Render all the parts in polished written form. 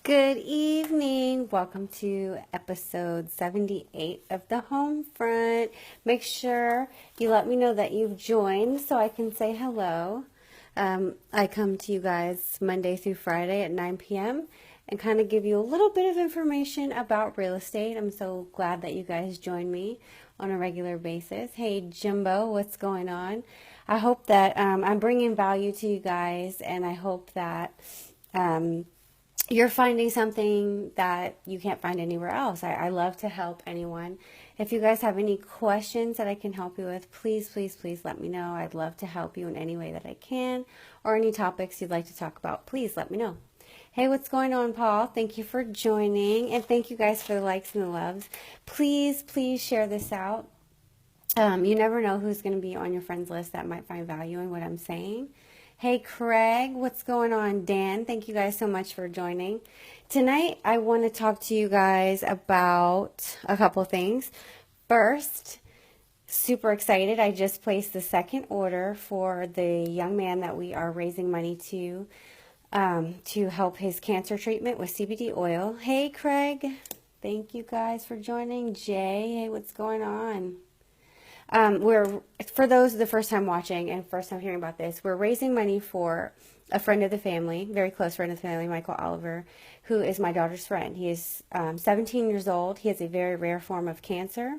Good evening. Welcome to episode 78 of the Home Front. Make sure you let me know that you've joined so I can say hello. I come to you guys Monday through Friday at 9 p.m. and kind of give you a little bit of information about real estate. I'm so glad that you guys join me on a regular basis. Hey, Jimbo, what's going on? I hope that I'm bringing value to you guys, and I hope that you're finding something that you can't find anywhere else. I love to help anyone. If you guys have any questions that I can help you with, please, please, please let me know. I'd love to help you in any way that I can, or any topics you'd like to talk about, please let me know. Hey, what's going on, Paul? Thank you for joining, and thank you guys for the likes and the loves. Please, please share this out. You never know who's going to be on your friends list that might find value in what I'm saying. Hey, Craig, what's going on? Dan, thank you guys so much for joining. Tonight, I want to talk to you guys about a couple things. First, super excited. I just placed the second order for the young man that we are raising money to help his cancer treatment with CBD oil. Hey, Craig, thank you guys for joining. Jay, hey, what's going on? For those the first time watching and first time hearing about this, we're raising money for a friend of the family, very close friend of the family, Michael Oliver, who is my daughter's friend. He is 17 years old. He has a very rare form of cancer,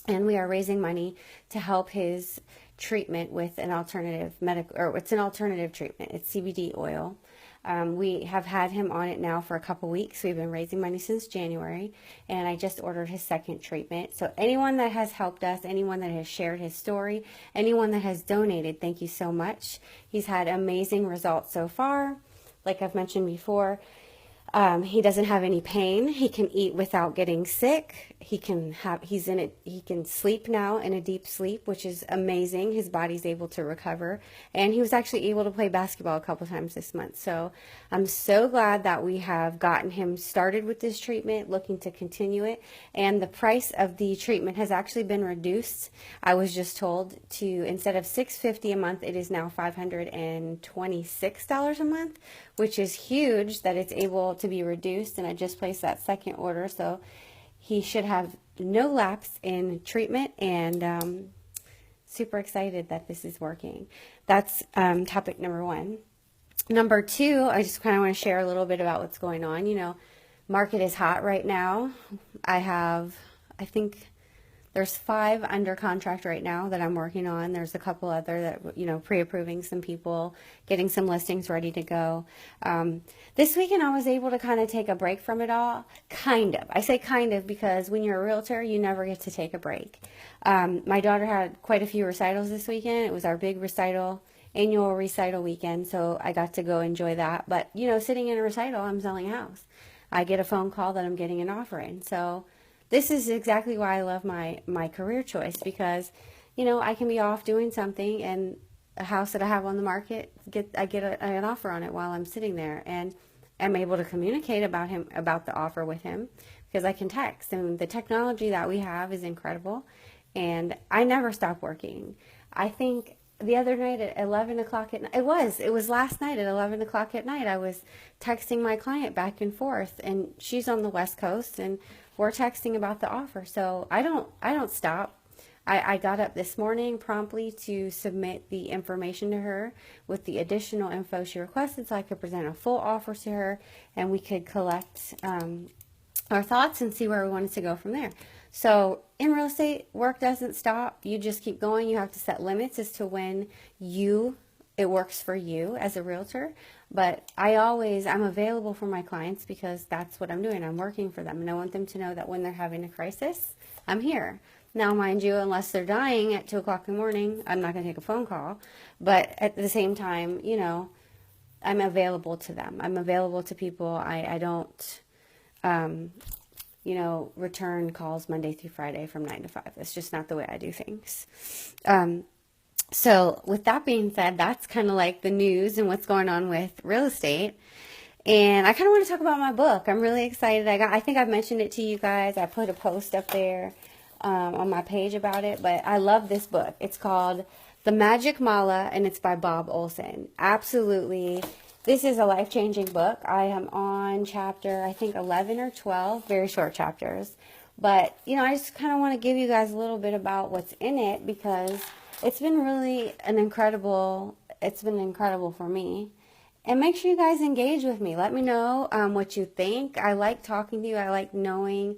and we are raising money to help his treatment with an alternative it's an alternative treatment. It's CBD oil. We have had him on it now for a couple weeks. We've been raising money since January, and I just ordered his second treatment. So anyone that has helped us, anyone that has shared his story, anyone that has donated, thank you so much. He's had amazing results so far. Like I've mentioned before, he doesn't have any pain. He can eat without getting sick. He can sleep now in a deep sleep, which is amazing. His body's able to recover. And he was actually able to play basketball a couple times this month. So I'm so glad that we have gotten him started with this treatment, looking to continue it. And the price of the treatment has actually been reduced. I was just told to, instead of $650 a month, it is now $526 a month, which is huge that it's able to be reduced. And I just placed that second order, so he should have no lapse in treatment, and super excited that this is working. That's topic number one. Number two, I just kind of want to share a little bit about what's going on. You know, market is hot right now. I think there's 5 under contract right now that I'm working on. There's a couple other that, pre-approving some people, getting some listings ready to go. This weekend I was able to kind of take a break from it all. Kind of. I say kind of because when you're a realtor, you never get to take a break. My daughter had quite a few recitals this weekend. It was our big annual recital weekend, so I got to go enjoy that. But, sitting in a recital, I'm selling a house. I get a phone call that I'm getting an offer in. So this is exactly why I love my career choice, because, I can be off doing something, and a house that I have on the market, I get an offer on it while I'm sitting there, and I'm able to communicate about the offer with him because I can text, and the technology that we have is incredible, and I never stop working. I think the other night at 11 o'clock at night, it was last night at 11 o'clock at night, I was texting my client back and forth, and she's on the West Coast, and we're texting about the offer. So I don't stop. I got up this morning promptly to submit the information to her with the additional info she requested so I could present a full offer to her, and we could collect our thoughts and see where we wanted to go from there. So in real estate, work doesn't stop. You just keep going. You have to set limits as to when it works for you as a realtor. But I'm available for my clients because that's what I'm doing. I'm working for them, and I want them to know that when they're having a crisis, I'm here. Now, mind you, unless they're dying at 2 o'clock in the morning, I'm not going to take a phone call. But at the same time, I'm available to them. I'm available to people. I don't, return calls Monday through Friday from 9 to 5. It's just not the way I do things. So with that being said, that's kind of like the news and what's going on with real estate. And I kind of want to talk about my book. I'm really excited. I think I've mentioned it to you guys. I put a post up there on my page about it, but I love this book. It's called The Magic Mala, and it's by Bob Olson. Absolutely this is a life-changing book. I am on chapter, I think 11 or 12, very short chapters. But, I just kind of want to give you guys a little bit about what's in it, because it's been really it's been incredible for me. And make sure you guys engage with me. Let me know what you think. I like talking to you. I like knowing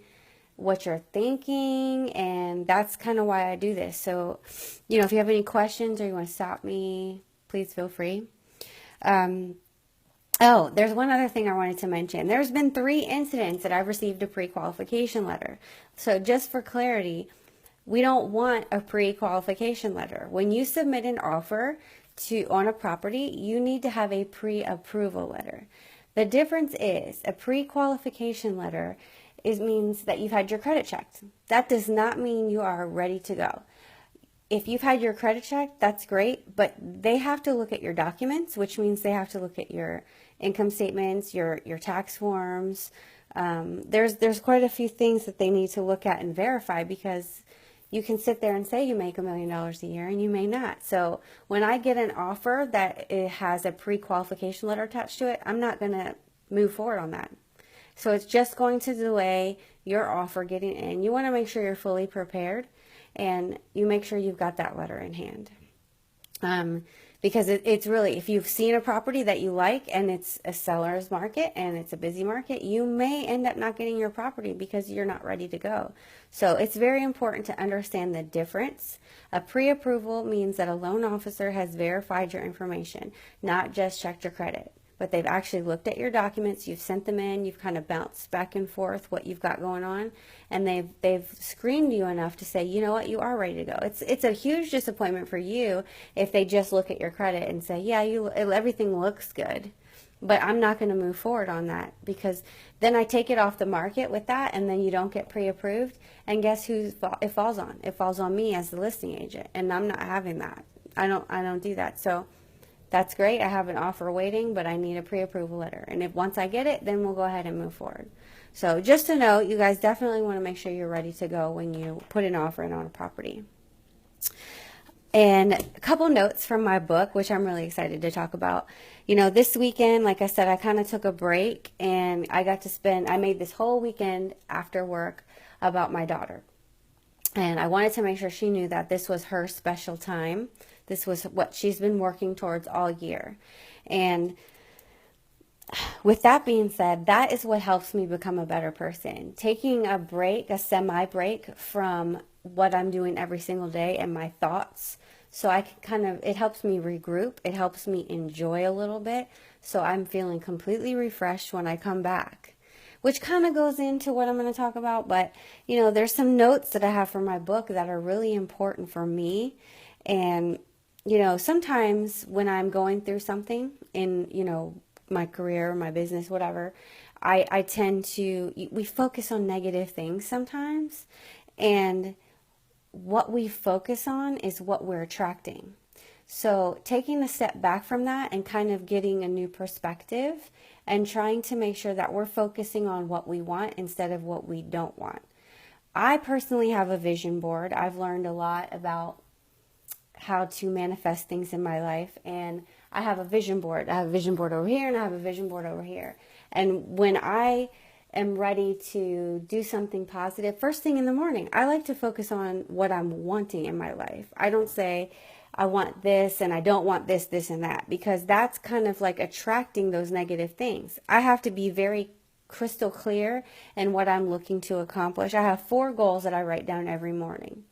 what you're thinking, and that's kind of why I do this. So, if you have any questions or you want to stop me, please feel free. Oh, there's one other thing I wanted to mention. There's been 3 incidents that I've received a pre-qualification letter. So just for clarity, we don't want a pre-qualification letter. When you submit an offer on a property, you need to have a pre-approval letter. The difference is a pre-qualification letter means that you've had your credit checked. That does not mean you are ready to go. If you've had your credit checked, that's great, but they have to look at your documents, which means they have to look at your income statements, your tax forms. There's quite a few things that they need to look at and verify, because you can sit there and say you make $1 million a year and you may not. So when I get an offer that it has a pre-qualification letter attached to it, I'm not going to move forward on that. So it's just going to delay your offer getting in. You want to make sure you're fully prepared, and you make sure you've got that letter in hand. Because it's really, if you've seen a property that you like and it's a seller's market and it's a busy market, you may end up not getting your property because you're not ready to go. So it's very important to understand the difference. A pre-approval means that a loan officer has verified your information, not just checked your credit, but they've actually looked at your documents, you've sent them in, you've kind of bounced back and forth what you've got going on, and they've screened you enough to say, you know what, you are ready to go. It's a huge disappointment for you if they just look at your credit and say, yeah, everything looks good, but I'm not going to move forward on that, because then I take it off the market with that, and then you don't get pre-approved, and guess who it falls on? It falls on me as the listing agent, and I'm not having that. I don't do that. So that's great. I have an offer waiting, but I need a pre-approval letter. And if once I get it, then we'll go ahead and move forward. So just to note, you guys definitely want to make sure you're ready to go when you put an offer in on a property. And a couple notes from my book, which I'm really excited to talk about. This weekend, like I said, I kind of took a break, and I made this whole weekend after work about my daughter. And I wanted to make sure she knew that this was her special time. This was what she's been working towards all year. And with that being said, that is what helps me become a better person. Taking a break, a semi-break from what I'm doing every single day and my thoughts, so I can it helps me regroup. It helps me enjoy a little bit, so I'm feeling completely refreshed when I come back, which kind of goes into what I'm going to talk about. But, there's some notes that I have from my book that are really important for me. And, sometimes when I'm going through something in, my career, my business, whatever, I tend to, we focus on negative things sometimes. And what we focus on is what we're attracting. So taking a step back from that and kind of getting a new perspective and trying to make sure that we're focusing on what we want instead of what we don't want. I personally have a vision board. I've learned a lot about how to manifest things in my life, and I have a vision board. I have a vision board over here, and I have a vision board over here. And when I am ready to do something positive, first thing in the morning, I like to focus on what I'm wanting in my life. I don't say, I want this and I don't want this, this, and that, because that's kind of like attracting those negative things. I have to be very crystal clear in what I'm looking to accomplish. I have 4 goals that I write down every morning,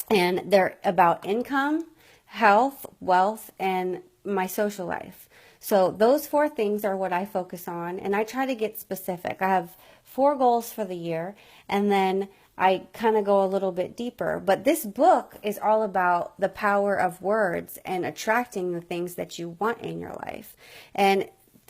and they're about income, health, wealth, and my social life. So those 4 things are what I focus on, and I try to get specific. I have 4 goals for the year, and then I kind of go a little bit deeper. But this book is all about the power of words and attracting the things that you want in your life. And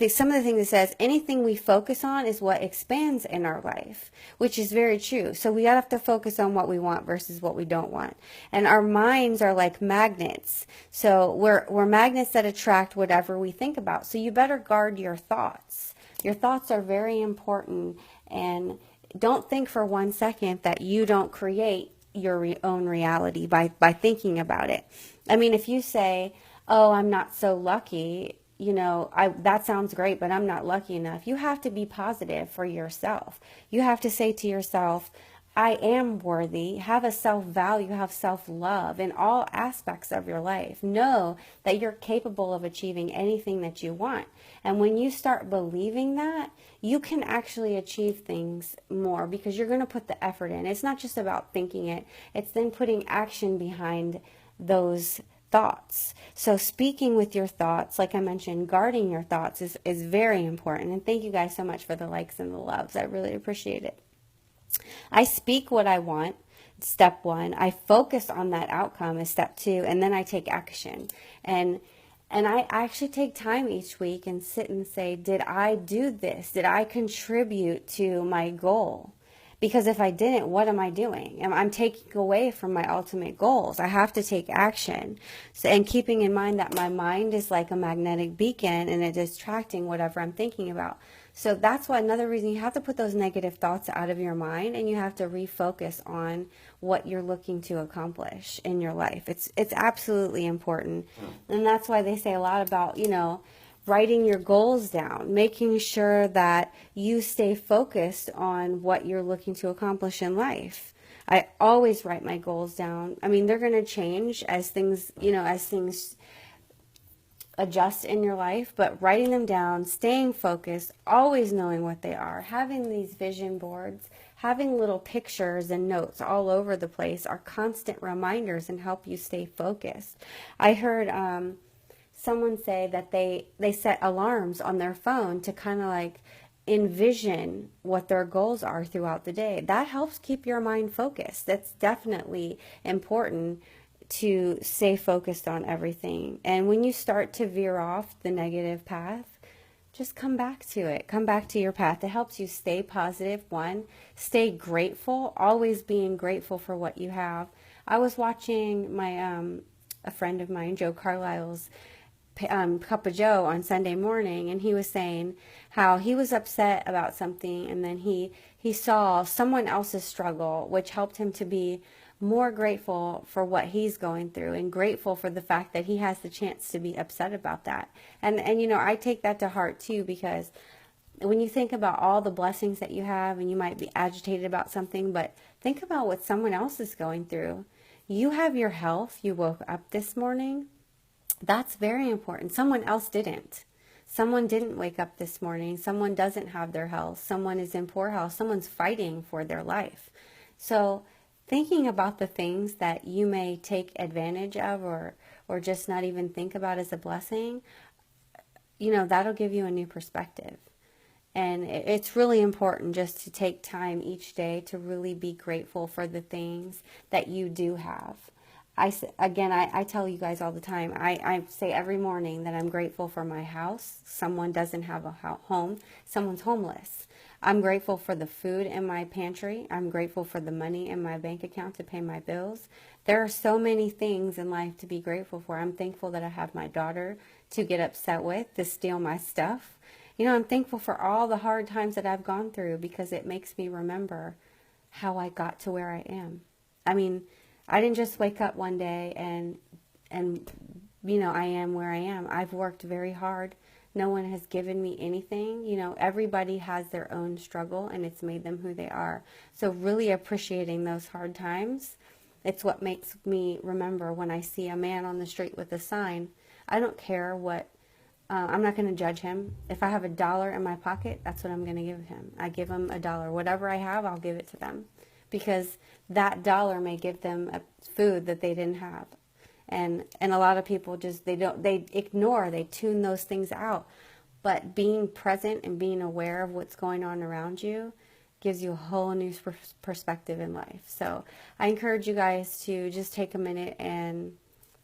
some of the things it says, anything we focus on is what expands in our life, which is very true. So we have to focus on what we want versus what we don't want. And our minds are like magnets. So we're magnets that attract whatever we think about. So you better guard your thoughts. Your thoughts are very important, and don't think for 1 second that you don't create your own reality by thinking about it. I mean, if you say, oh, I'm not so lucky, that sounds great, but I'm not lucky enough. You have to be positive for yourself. You have to say to yourself, I am worthy. Have a self-value, have self-love in all aspects of your life. Know that you're capable of achieving anything that you want. And when you start believing that, you can actually achieve things more because you're going to put the effort in. It's not just about thinking it, it's then putting action behind those thoughts. So speaking with your thoughts, like I mentioned, guarding your thoughts is very important. And thank you guys so much for the likes and the loves. I really appreciate it. I speak what I want, step one. I focus on that outcome is step two, and then I take action. And I actually take time each week and sit and say, did I do this? Did I contribute to my goal? Because if I didn't, what am I doing? I'm taking away from my ultimate goals. I have to take action. So, and keeping in mind that my mind is like a magnetic beacon and it is attracting whatever I'm thinking about. So that's why another reason you have to put those negative thoughts out of your mind and you have to refocus on what you're looking to accomplish in your life. It's absolutely important. And that's why they say a lot about, writing your goals down, making sure that you stay focused on what you're looking to accomplish in life. I always write my goals down. I mean, they're going to change as things adjust in your life, but writing them down, staying focused, always knowing what they are, having these vision boards, having little pictures and notes all over the place are constant reminders and help you stay focused. I heard someone say that they set alarms on their phone to kind of like envision what their goals are throughout the day. That helps keep your mind focused. That's definitely important to stay focused on everything. And when you start to veer off the negative path, just come back to it. Come back to your path. It helps you stay positive. One, stay grateful, always being grateful for what you have. I was watching a friend of mine, Joe Carlisle's Cup of Joe on Sunday morning, and he was saying how he was upset about something, and then he saw someone else's struggle, which helped him to be more grateful for what he's going through and grateful for the fact that he has the chance to be upset about that. And I take that to heart too, because when you think about all the blessings that you have and you might be agitated about something, but think about what someone else is going through. You have your health. You woke up this morning. That's very important. Someone else didn't. Someone didn't wake up this morning. Someone doesn't have their health. Someone is in poor health. Someone's fighting for their life. So thinking about the things that you may take advantage of or just not even think about as a blessing, that'll give you a new perspective. And it's really important just to take time each day to really be grateful for the things that you do have. I tell you guys all the time, I say every morning that I'm grateful for my house. Someone doesn't have a home. Someone's homeless. I'm grateful for the food in my pantry. I'm grateful for the money in my bank account to pay my bills. There are so many things in life to be grateful for. I'm thankful that I have my daughter to get upset with, to steal my stuff. I'm thankful for all the hard times that I've gone through because it makes me remember how I got to where I am. I mean, I didn't just wake up one day and I am where I am. I've worked very hard. No one has given me anything. Everybody has their own struggle and it's made them who they are. So really appreciating those hard times, it's what makes me remember when I see a man on the street with a sign. I don't care what, I'm not going to judge him. If I have $1 in my pocket, that's what I'm going to give him. I give him $1. Whatever I have, I'll give it to them. Because that dollar may give them a food that they didn't have. And a lot of people they ignore, they tune those things out. But being present and being aware of what's going on around you gives you a whole new perspective in life. So I encourage you guys to just take a minute and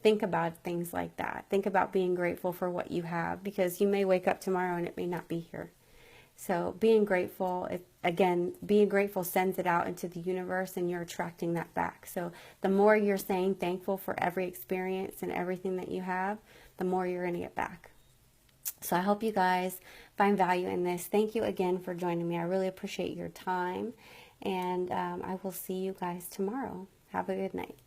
think about things like that. Think about being grateful for what you have, because you may wake up tomorrow and it may not be here. So being grateful, being grateful sends it out into the universe and you're attracting that back. So the more you're saying thankful for every experience and everything that you have, the more you're going to get back. So I hope you guys find value in this. Thank you again for joining me. I really appreciate your time. And I will see you guys tomorrow. Have a good night.